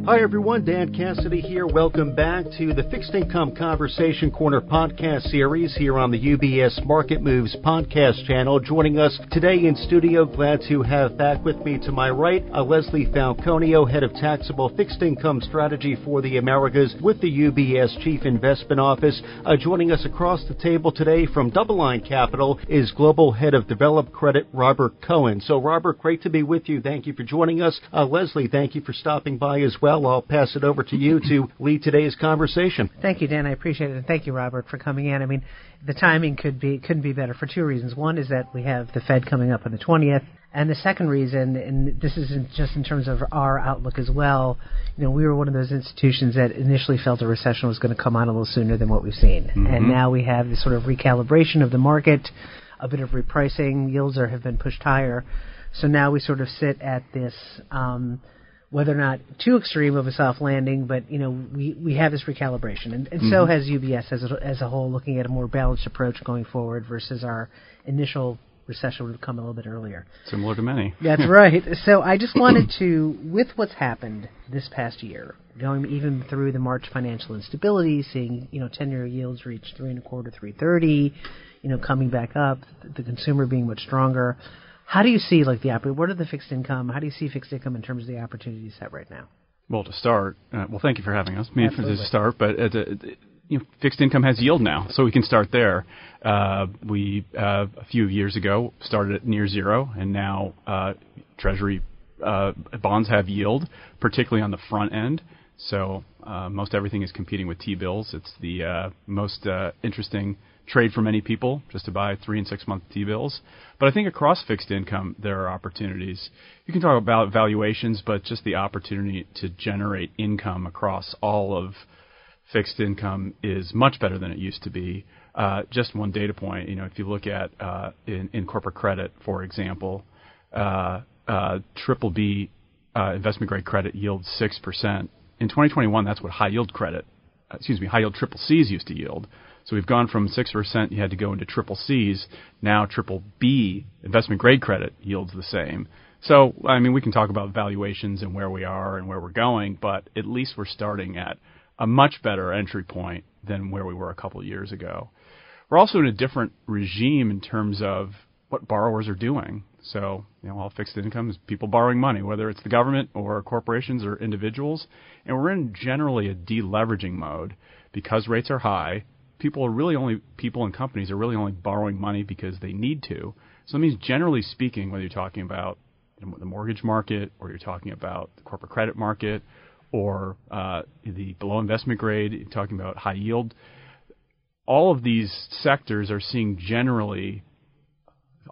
Hi everyone, Dan Cassidy here. Welcome back to the Fixed Income Conversation Corner podcast series here on the UBS Market Moves podcast channel. Joining us today in studio, glad to have back with me to my right, Leslie Falconio, Head of Taxable Fixed Income Strategy for the Americas with the UBS Chief Investment Office. Joining us across the table today from DoubleLine Capital is Global Head of Developed Credit, Robert Cohen. So Robert, great to be with you. Thank you for joining us. Leslie, thank you for stopping by as well. I'll pass it over to you to lead today's conversation. Thank you, Dan. I appreciate it. And thank you, Robert, for coming in. I mean, the timing couldn't be better for two reasons. One is that we have the Fed coming up on the 20th. And the second reason, and this isn't just in terms of our outlook as well, we were one of those institutions that initially felt a recession was going to come on a little sooner than what we've seen. Mm-hmm. And now we have this sort of recalibration of the market, a bit of repricing. Yields have been pushed higher. So now we sort of sit at this whether or not too extreme of a soft landing, but, we have this recalibration. And mm-hmm. so has UBS as a whole, looking at a more balanced approach going forward versus our initial recession would have come a little bit earlier. Similar to many. That's right. So I just wanted to, with what's happened this past year, going even through the March financial instability, seeing, 10-year yields reach 3.25, 3.30, coming back up, the consumer being much stronger. How do you see, what are the fixed income? How do you see fixed income in terms of the opportunity set right now? Well, to start, thank you for having us. Absolutely. To start, but fixed income has yield now, so we can start there. We a few years ago started at near zero, and now Treasury bonds have yield, particularly on the front end. So most everything is competing with T-bills. It's the most interesting trade for many people, just to buy 3 and 6 month T-bills. But I think across fixed income, there are opportunities. You can talk about valuations, but just the opportunity to generate income across all of fixed income is much better than it used to be. Just one data point, if you look at in corporate credit, for example, triple B investment grade credit yields 6%. In 2021, that's what high yield triple C's used to yield. So we've gone from 6%, you had to go into triple C's. Now triple B investment grade credit yields the same. So, we can talk about valuations and where we are and where we're going, but at least we're starting at a much better entry point than where we were a couple of years ago. We're also in a different regime in terms of what borrowers are doing. So, all fixed income is people borrowing money, whether it's the government or corporations or individuals. And we're in generally a deleveraging mode because rates are high. People and companies are really only borrowing money because they need to. So it means, generally speaking, whether you're talking about the mortgage market or you're talking about the corporate credit market or the below investment grade, you're talking about high yield, all of these sectors are seeing generally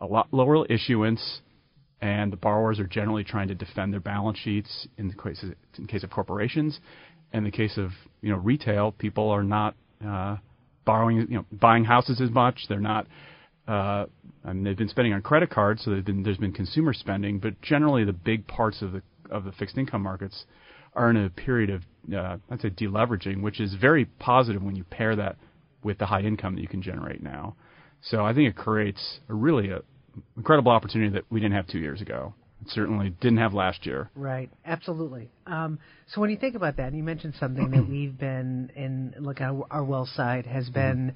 a lot lower issuance, and the borrowers are generally trying to defend their balance sheets in the case of corporations. In the case of retail, people are not buying houses as much. They're not. They've been spending on credit cards, so there's been consumer spending. But generally, the big parts of the fixed income markets are in a period of I'd say deleveraging, which is very positive when you pair that with the high income that you can generate now. So I think it creates a really incredible opportunity that we didn't have 2 years ago. It certainly didn't have last year. Right, absolutely. So when you think about that, and you mentioned something that we've been in, our wealth side has been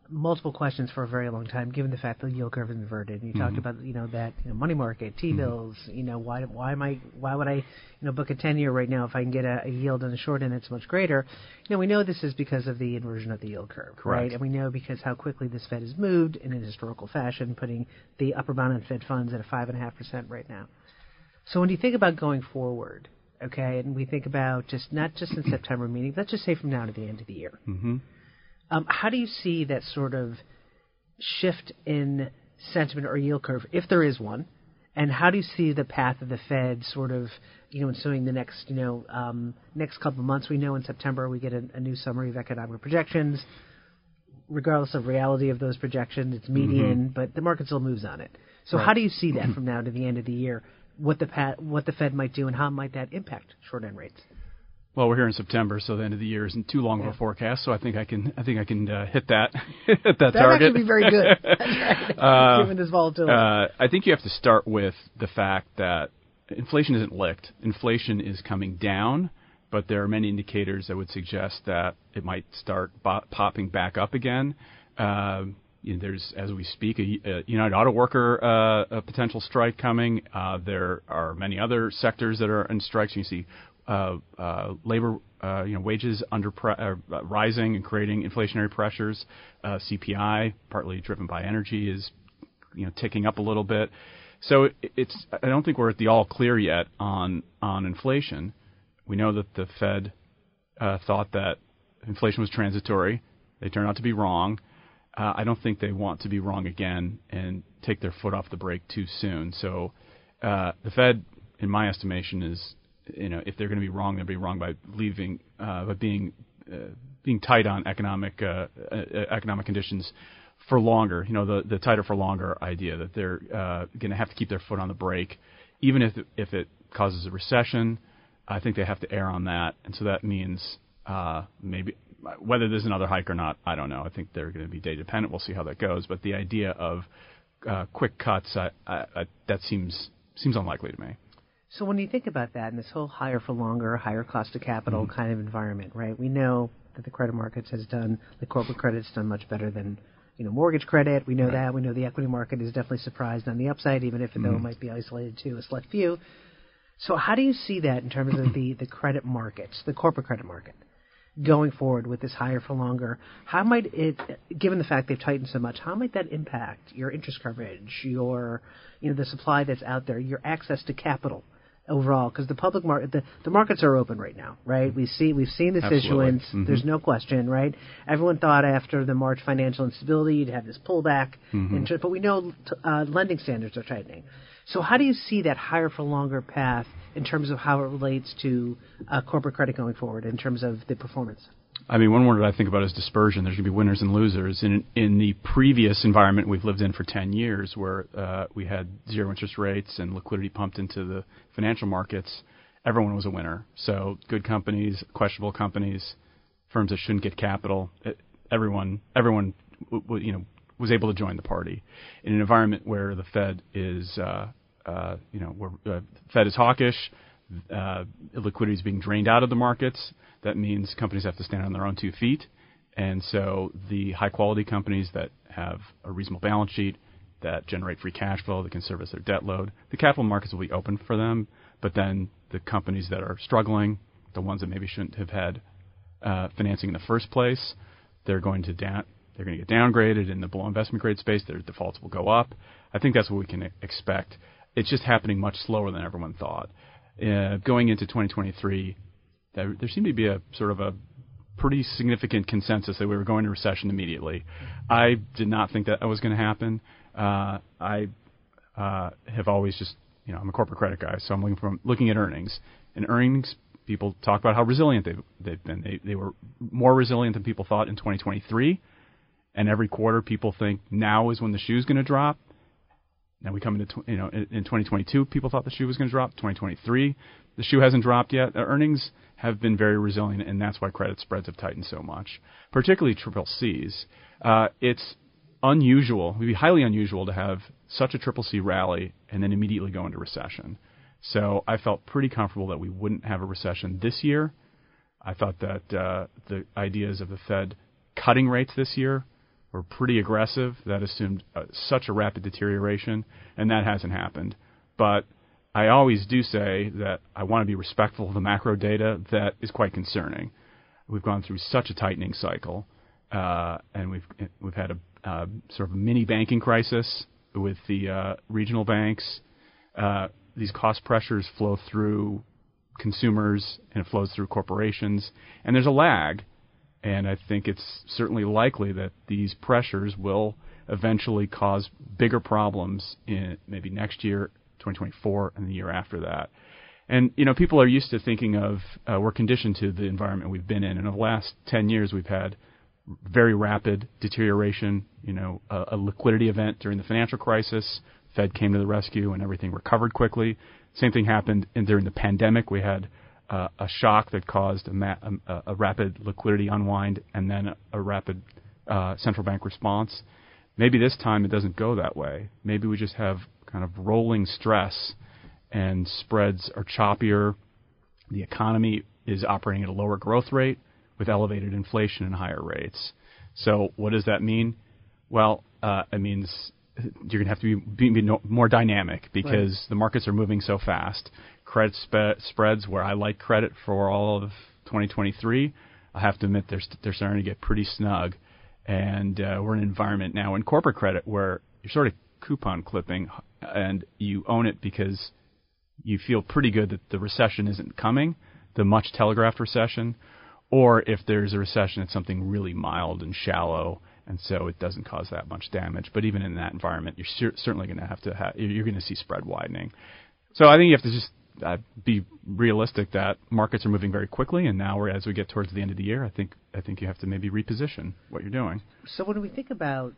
multiple questions for a very long time, given the fact that the yield curve is inverted. And you talked about, that money market, T-bills. Why would I, book a 10-year right now if I can get a yield on the short end that's much greater? We know this is because of the inversion of the yield curve, Correct. Right? And we know because how quickly this Fed has moved in a historical fashion, putting the upper bound on Fed funds at a 5.5% right now. So when you think about going forward, okay, and we think about not just in September meeting, let's just say from now to the end of the year. Mm-hmm. How do you see that sort of shift in sentiment or yield curve, if there is one, and how do you see the path of the Fed sort of, ensuing the next, next couple of months? We know in September we get a new summary of economic projections. Regardless of reality of those projections, it's median, but the market still moves on it. So how do you see that from now to the end of the year? What the Fed might do, and how might that impact short end rates? Well, we're here in September, so the end of the year isn't too long of a forecast. So I think I can hit that target. That would actually be very good, given this volatility. I think you have to start with the fact that inflation isn't licked. Inflation is coming down, but there are many indicators that would suggest that it might start popping back up again. There's, as we speak, a United Auto Worker a potential strike coming. There are many other sectors that are in strikes. You see labor, wages rising and creating inflationary pressures. CPI, partly driven by energy, is ticking up a little bit. So I don't think we're at the all clear yet on inflation. We know that the Fed thought that inflation was transitory. They turned out to be wrong. I don't think they want to be wrong again and take their foot off the brake too soon. So the Fed, in my estimation, is if they're going to be wrong, they'll be wrong by being tight on economic conditions for longer. The tighter for longer idea that they're going to have to keep their foot on the brake, even if it causes a recession. I think they have to err on that, and so that means maybe. Whether there's another hike or not, I don't know. I think they're going to be day dependent. We'll see how that goes. But the idea of quick cuts, that seems unlikely to me. So when you think about that and this whole higher for longer, higher cost of capital kind of environment, right? We know that the credit markets the corporate credit's done much better than mortgage credit. We know that. We know the equity market is definitely surprised on the upside, even if though it might be isolated to a select few. So how do you see that in terms of the credit markets, the corporate credit market? Going forward with this higher for longer, how might it, given the fact they've tightened so much, how might that impact your interest coverage, your, the supply that's out there, your access to capital overall? Because the public market, the markets are open right now, right? We've seen this issuance. Mm-hmm. There's no question, right? Everyone thought after the March financial instability you'd have this pullback, but we know lending standards are tightening. So how do you see that higher for longer path in terms of how it relates to corporate credit going forward in terms of the performance? I mean, one word I think about is dispersion. There's going to be winners and losers. In the previous environment we've lived in for 10 years where we had zero interest rates and liquidity pumped into the financial markets, everyone was a winner. So good companies, questionable companies, firms that shouldn't get capital, everyone was able to join the party. In an environment where the Fed is, Fed is hawkish, liquidity is being drained out of the markets. That means companies have to stand on their own 2 feet, and so the high-quality companies that have a reasonable balance sheet, that generate free cash flow, that can service their debt load, the capital markets will be open for them. But then the companies that are struggling, the ones that maybe shouldn't have had financing in the first place, they're going to get downgraded in the below investment grade space. Their defaults will go up. I think that's what we can expect. It's just happening much slower than everyone thought. Going into 2023, there seemed to be a sort of a pretty significant consensus that we were going to recession immediately. I did not think that was going to happen. I have always just, I'm a corporate credit guy, so I'm looking at earnings. And earnings, people talk about how resilient they've been. They were more resilient than people thought in 2023. And every quarter, people think now is when the shoe's going to drop. Now we come into, in 2022, people thought the shoe was going to drop. 2023, the shoe hasn't dropped yet. Earnings have been very resilient, and that's why credit spreads have tightened so much, particularly triple Cs. It's unusual. It would be highly unusual to have such a triple C rally and then immediately go into recession. So I felt pretty comfortable that we wouldn't have a recession this year. I thought that the ideas of the Fed cutting rates this year were pretty aggressive. That assumed such a rapid deterioration, and that hasn't happened. But I always do say that I want to be respectful of the macro data that is quite concerning. We've gone through such a tightening cycle, and we've had a sort of a mini banking crisis with the regional banks. These cost pressures flow through consumers, and it flows through corporations, and there's a lag. And I think it's certainly likely that these pressures will eventually cause bigger problems in maybe next year, 2024, and the year after that. And, people are used to thinking of, we're conditioned to the environment we've been in. And in the last 10 years, we've had very rapid deterioration, a liquidity event during the financial crisis. Fed came to the rescue and everything recovered quickly. Same thing happened during the pandemic. We had a shock that caused a rapid liquidity unwind and then a rapid central bank response. Maybe this time it doesn't go that way. Maybe we just have kind of rolling stress, and spreads are choppier. The economy is operating at a lower growth rate with elevated inflation and higher rates. So what does that mean? Well, it means you're going to have to be more dynamic because the markets are moving so fast. Credit spreads, where I like credit for all of 2023, I have to admit they're starting to get pretty snug. And we're in an environment now in corporate credit where you're sort of coupon clipping and you own it because you feel pretty good that the recession isn't coming, the much telegraphed recession, or if there's a recession, it's something really mild and shallow, and so it doesn't cause that much damage. But even in that environment, you're certainly going to have you're going to see spread widening. So I think you have to just be realistic that markets are moving very quickly, and now as we get towards the end of the year, I think you have to maybe reposition what you're doing. So when we think about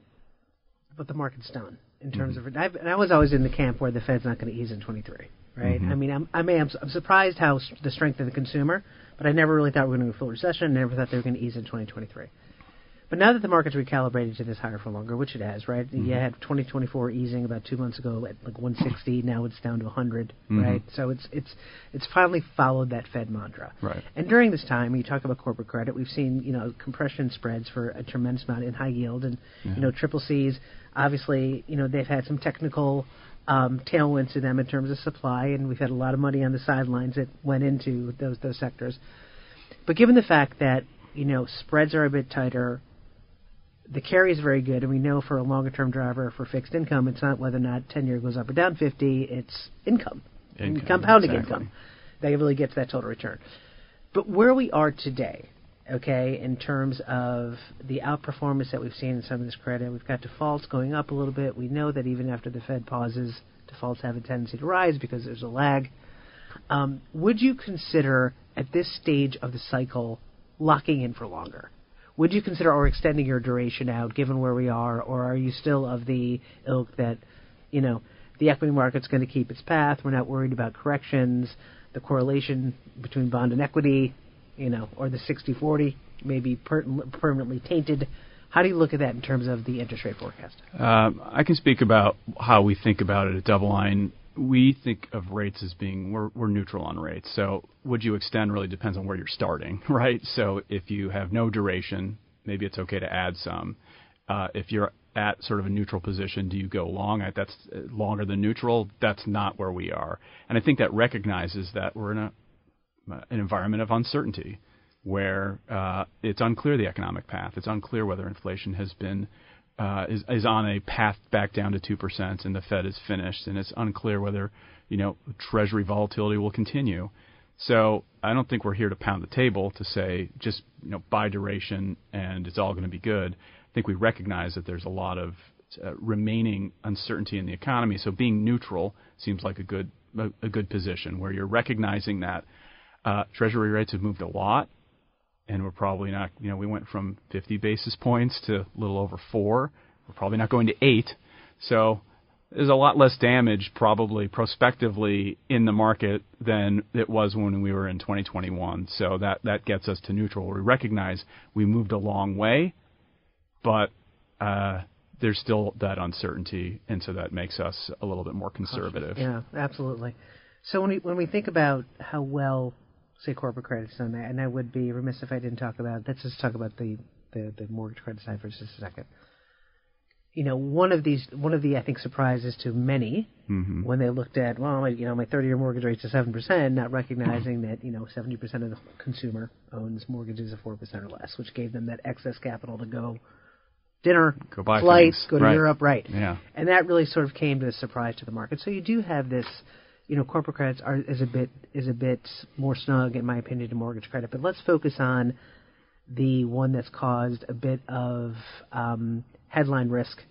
what the market's done in terms of, and I was always in the camp where the Fed's not going to ease in 23, right? I mean, I'm surprised how the strength of the consumer, but I never really thought we were going to go full recession. I never thought they were going to ease in 2023. But now that the market's recalibrated to this higher for longer, which it has, right? You had 2024 easing about 2 months ago at like 160. Now it's down to 100, right? So it's finally followed that Fed mantra. Right. And during this time, you talk about corporate credit. We've seen compression spreads for a tremendous amount in high yield, and triple C's. Obviously, they've had some technical tailwinds to them in terms of supply, and we've had a lot of money on the sidelines that went into those sectors. But given the fact that spreads are a bit tighter, the carry is very good, and we know for a longer-term driver for fixed income, it's not whether or not 10-year goes up or down 50, it's income compounding income that really gets that total return. But where we are today, okay, in terms of the outperformance that we've seen in some of this credit, we've got defaults going up a little bit. We know that even after the Fed pauses, defaults have a tendency to rise because there's a lag. Would you consider, at this stage of the cycle, locking in for longer? Would you consider or extending your duration out given where we are, or are you still of the ilk that, the equity market's going to keep its path, we're not worried about corrections, the correlation between bond and equity, or the 60-40 may be permanently tainted? How do you look at that in terms of the interest rate forecast? I can speak about how we think about it at DoubleLine. We think of rates as being, we're neutral on rates. So would you extend really depends on where you're starting, right? So if you have no duration, maybe it's okay to add some. If you're at sort of a neutral position, do you go long? That's longer than neutral. That's not where we are. And I think that recognizes that we're in an environment of uncertainty where it's unclear the economic path. It's unclear whether inflation has been is on a path back down to 2% and the Fed is finished, and it's unclear whether Treasury volatility will continue. So I don't think we're here to pound the table to say just buy duration and it's all going to be good. I think we recognize that there's a lot of remaining uncertainty in the economy. So being neutral seems like a good position where you're recognizing that Treasury rates have moved a lot. And we're probably not, we went from 50 basis points to a little over 4. We're probably not going to 8. So there's a lot less damage probably prospectively in the market than it was when we were in 2021. So that gets us to neutral. We recognize we moved a long way, but there's still that uncertainty, and so that makes us a little bit more conservative. Yeah, absolutely. So when we think about how well, say, corporate credit's done that, and I would be remiss if I didn't talk about, let's just talk about the mortgage credit side for just a second. One of the I think surprises to many when they looked at, my 30-year mortgage rate's at 7%, not recognizing that 70% of the consumer owns mortgages of 4% or less, which gave them that excess capital to go dinner, go buy flights, things. go to Europe, right? Yeah. And that really sort of came to a surprise to the market. So you do have this. Corporate credits is a bit more snug, in my opinion, to mortgage credit. But let's focus on the one that's caused a bit of headline risk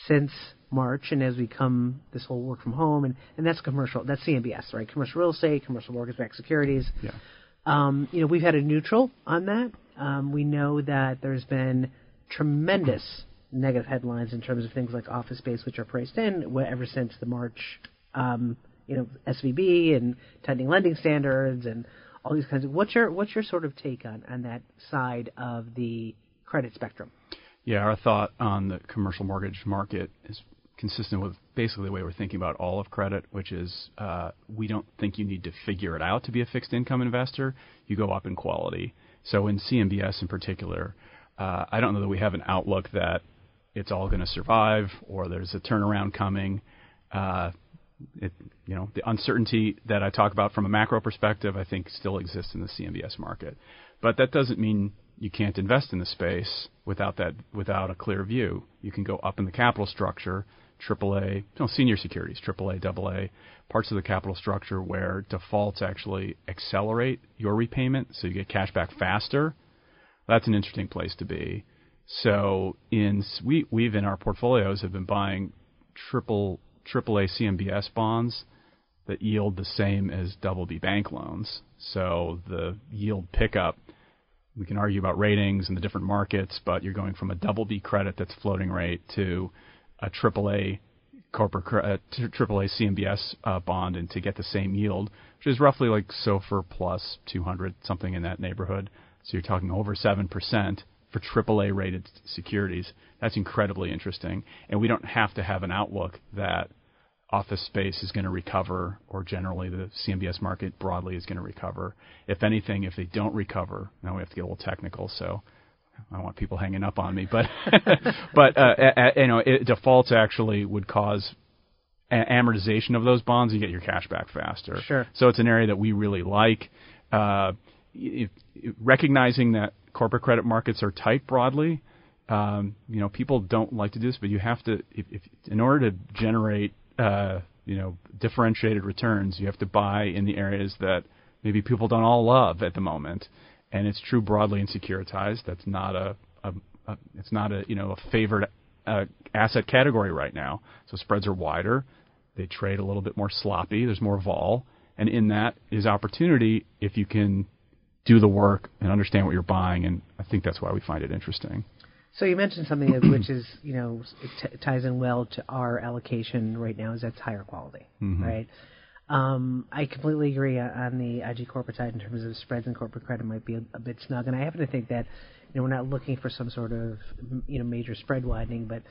since March, and as we come this whole work from home, and that's commercial. That's CMBS, right? Commercial real estate, commercial mortgage-backed securities. Yeah. We've had a neutral on that. We know that there's been tremendous negative headlines in terms of things like office space, which are priced in ever since the March. SVB and tightening lending standards and all these kinds of. What's your sort of take on that side of the credit spectrum? Yeah, our thought on the commercial mortgage market is consistent with basically the way we're thinking about all of credit, which is we don't think you need to figure it out to be a fixed income investor. You go up in quality. So in CMBS in particular, I don't know that we have an outlook that it's all going to survive or there's a turnaround coming. The uncertainty that I talk about from a macro perspective, I think still exists in the CMBS market. But that doesn't mean you can't invest in the space without a clear view. You can go up in the capital structure, AAA, senior securities, AAA, AA, parts of the capital structure where defaults actually accelerate your repayment, so you get cash back faster. That's an interesting place to be. So we've in our portfolios have been buying AAA CMBS bonds that yield the same as BB bank loans. So the yield pickup, we can argue about ratings and the different markets, but you're going from a BB credit that's floating rate to a AAA AAA CMBS bond, and to get the same yield, which is roughly like SOFR plus 200, something in that neighborhood. So you're talking over 7% for AAA rated securities. That's incredibly interesting, and we don't have to have an outlook that office space is going to recover, or generally the CMBS market broadly is going to recover. If anything, if they don't recover, now we have to get a little technical, so I don't want people hanging up on me, but defaults actually would cause amortization of those bonds. You get your cash back faster. Sure. So it's an area that we really like. Recognizing that corporate credit markets are tight broadly, people don't like to do this, but you have to, in order to generate differentiated returns, you have to buy in the areas that maybe people don't all love at the moment. And it's true broadly in securitized. That's not a favored asset category right now. So spreads are wider. They trade a little bit more sloppy. There's more vol. And in that is opportunity if you can do the work and understand what you're buying. And I think that's why we find it interesting. So you mentioned something which is, it ties in well to our allocation right now, is that's higher quality, right? I completely agree on the IG corporate side in terms of spreads and corporate credit might be a bit snug. And I happen to think that, we're not looking for some sort of, major spread widening, but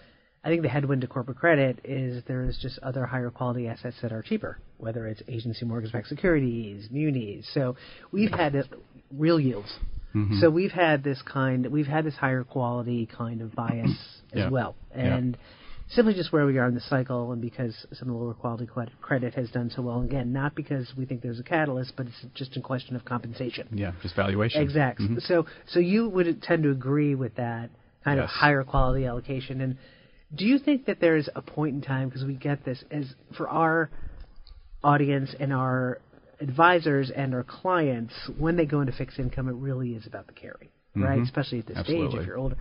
I think the headwind to corporate credit is there is just other higher quality assets that are cheaper, whether it's agency mortgage-backed securities, munis. So we've had real yields. So we've had this higher quality kind of bias as well. And simply just where we are in the cycle, and because some of the lower quality credit has done so well, again, not because we think there's a catalyst, but it's just a question of compensation. Yeah, just valuation. Exactly. So you would tend to agree with that kind of higher quality allocation. And do you think that there's a point in time, because we get this, as for our audience and our advisors and our clients, when they go into fixed income, it really is about the carry, right? Especially at this stage, if you're older.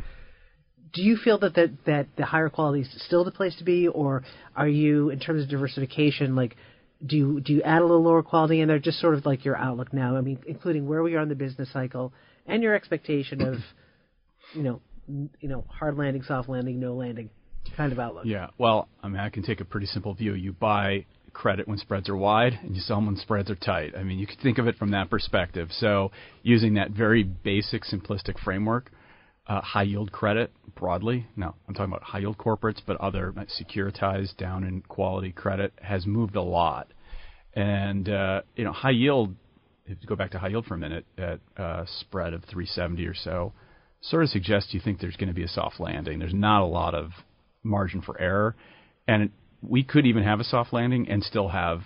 Do you feel that the higher quality is still the place to be, or are you, in terms of diversification, like do you add a little lower quality in there, just sort of like your outlook now? I mean, including where we are in the business cycle and your expectation of, hard landing, soft landing, no landing kind of outlook. Yeah. Well, I mean, I can take a pretty simple view. You buy credit when spreads are wide, and you sell them when spreads are tight. I mean, you could think of it from that perspective. So using that very basic, simplistic framework, high yield credit broadly, now I'm talking about high yield corporates, but other securitized down in quality credit has moved a lot. And, high yield, if you go back to high yield for a minute, at a spread of 370 or so, sort of suggests you think there's going to be a soft landing. There's not a lot of margin for error. And we could even have a soft landing and still have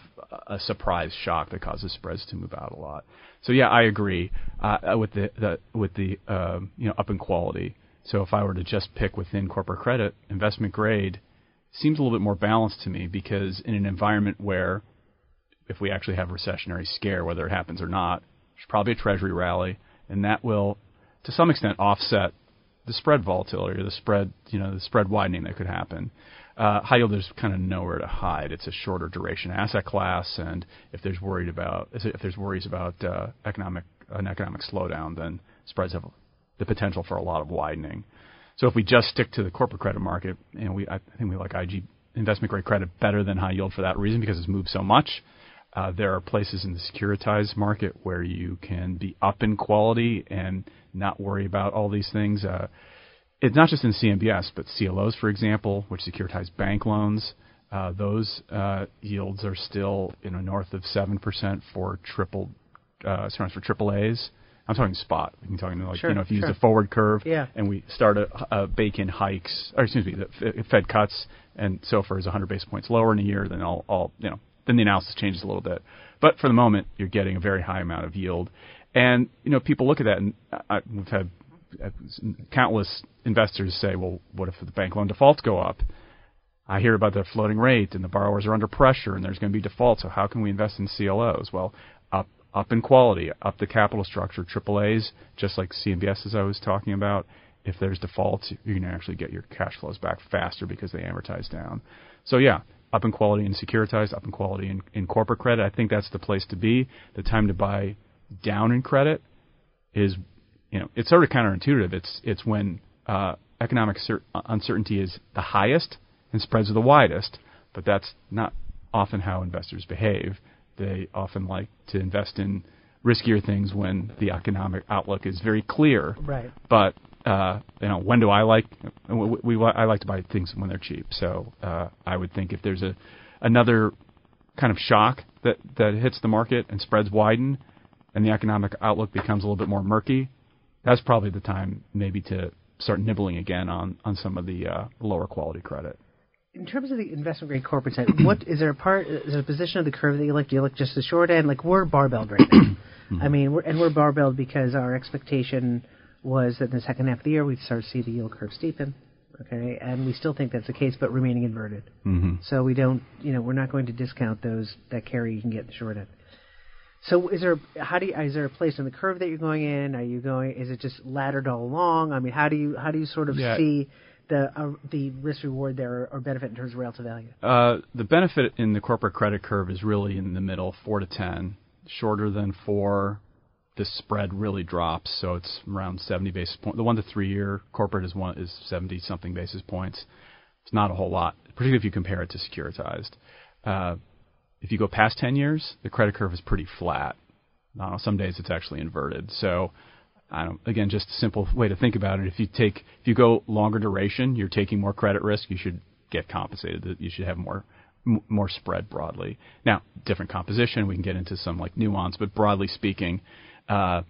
a surprise shock that causes spreads to move out a lot. So yeah, I agree with the up in quality. So if I were to just pick within corporate credit, investment grade seems a little bit more balanced to me, because in an environment where if we actually have a recessionary scare, whether it happens or not, there's probably a treasury rally, and that will to some extent offset the spread volatility or the spread widening that could happen. High yield, there's kind of nowhere to hide. It's a shorter duration asset class, and if there's worries about an economic slowdown, then spreads have the potential for a lot of widening. So if we just stick to the corporate credit market, I think we like IG investment grade credit better than high yield for that reason, because it's moved so much. There are places in the securitized market where you can be up in quality and not worry about all these things. It's not just in CMBS, but CLOs, for example, which securitize bank loans. those yields are still north of 7% for for AAAs. I'm talking spot. I'm talking if you use a forward curve and we start a bake in hikes, the Fed cuts, and SOFR is 100 basis points lower in a year, then then the analysis changes a little bit. But for the moment, you're getting a very high amount of yield, and people look at that, and we've had countless investors say, well, what if the bank loan defaults go up? I hear about the floating rate, and the borrowers are under pressure, and there's going to be defaults. So how can we invest in CLOs? Well, up in quality, up the capital structure, AAAs, just like CMBS as I was talking about. If there's defaults, you're going to actually get your cash flows back faster because they amortize down. So up in quality and securitized, up in quality in corporate credit. I think that's the place to be. The time to buy down in credit is, it's sort of counterintuitive. It's when economic uncertainty is the highest and spreads are the widest, but that's not often how investors behave. They often like to invest in riskier things when the economic outlook is very clear. Right. But when do I like? I like to buy things when they're cheap. So I would think if there's another kind of shock that hits the market and spreads widen, and the economic outlook becomes a little bit more murky, that's probably the time maybe to start nibbling again on some of the lower quality credit. In terms of the investment grade corporate side, is there a position of the curve that you like? Do you like just the short end? Like, we're barbelled right now. I mean, we're barbelled because our expectation was that in the second half of the year we'd start to see the yield curve steepen. Okay, and we still think that's the case, but remaining inverted. Mm-hmm. So we don't, we're not going to discount that carry you can get in the short end. So is there a place in the curve that you're going in? Is it just laddered all along? I mean, how do you sort of see the risk reward there or benefit in terms of relative value? The benefit in the corporate credit curve is really in the middle, 4 to 10. Shorter than 4, the spread really drops, so it's around 70 basis points. The 1 to 3 year corporate is 70 something basis points. It's not a whole lot, particularly if you compare it to securitized. If you go past 10 years, the credit curve is pretty flat. Some days it's actually inverted. So again, just a simple way to think about it. If you go longer duration, you're taking more credit risk. You should get compensated. You should have more spread broadly. Now, different composition. We can get into some nuance, but broadly speaking, that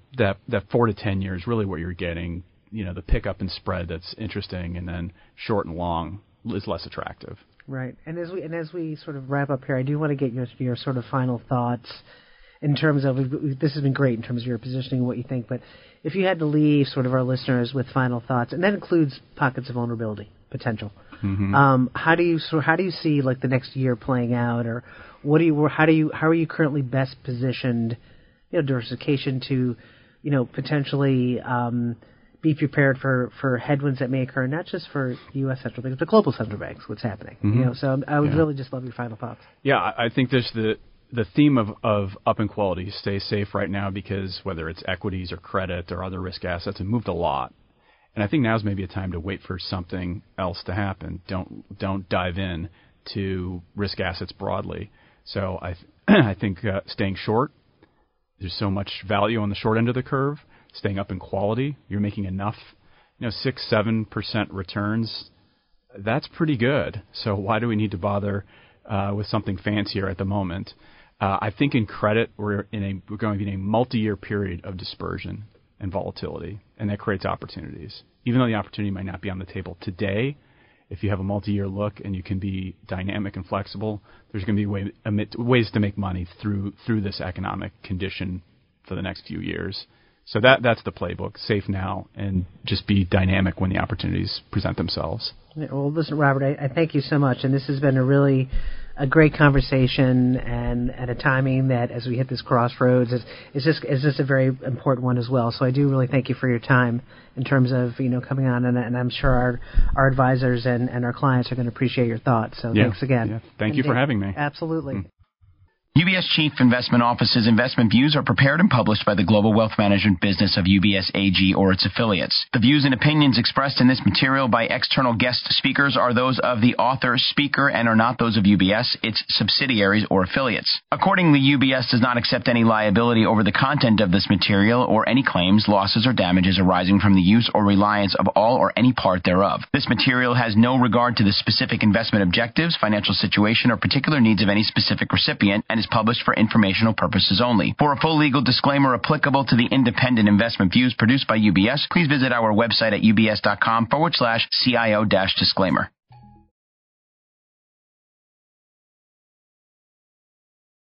4 to 10 years really what you're getting. The pickup in spread that's interesting, and then short and long is less attractive. Right. And as we sort of wrap up here, I do want to get your sort of final thoughts. In terms of, this has been great in terms of your positioning and what you think, but if you had to leave sort of our listeners with final thoughts, and that includes pockets of vulnerability potential, how do you see the next year playing out, or how are you currently best positioned, diversification to, potentially be prepared for headwinds that may occur, not just for U.S. central banks, but global central banks. What's happening? So I would really just love your final thoughts. Yeah, I think there's the theme of up in quality, stay safe right now, because whether it's equities or credit or other risk assets, it moved a lot. And I think now's maybe a time to wait for something else to happen. Don't dive in to risk assets broadly. So I think staying short, there's so much value on the short end of the curve. Staying up in quality, you're making enough, 6-7% returns. That's pretty good. So why do we need to bother with something fancier at the moment? I think in credit, we're going to be in a multi-year period of dispersion and volatility, and that creates opportunities. Even though the opportunity might not be on the table today, if you have a multi-year look and you can be dynamic and flexible, there's going to be ways to make money through this economic condition for the next few years. So that's the playbook. Safe now and just be dynamic when the opportunities present themselves. Yeah, well, listen, Robert, I thank you so much, and this has been a great conversation, and at a timing that, as we hit this crossroads, is just a very important one as well. So I do really thank you for your time in terms of coming on, and I'm sure our advisors and our clients are going to appreciate your thoughts. So thanks again. Yeah. Thank you for having me. Absolutely. UBS Chief Investment Office's investment views are prepared and published by the global wealth management business of UBS AG or its affiliates. The views and opinions expressed in this material by external guest speakers are those of the author, speaker, and are not those of UBS, its subsidiaries, or affiliates. Accordingly, UBS does not accept any liability over the content of this material or any claims, losses, or damages arising from the use or reliance of all or any part thereof. This material has no regard to the specific investment objectives, financial situation, or particular needs of any specific recipient and is published for informational purposes only. For a full legal disclaimer applicable to the independent investment views produced by UBS, please visit our website at ubs.com/CIO-disclaimer.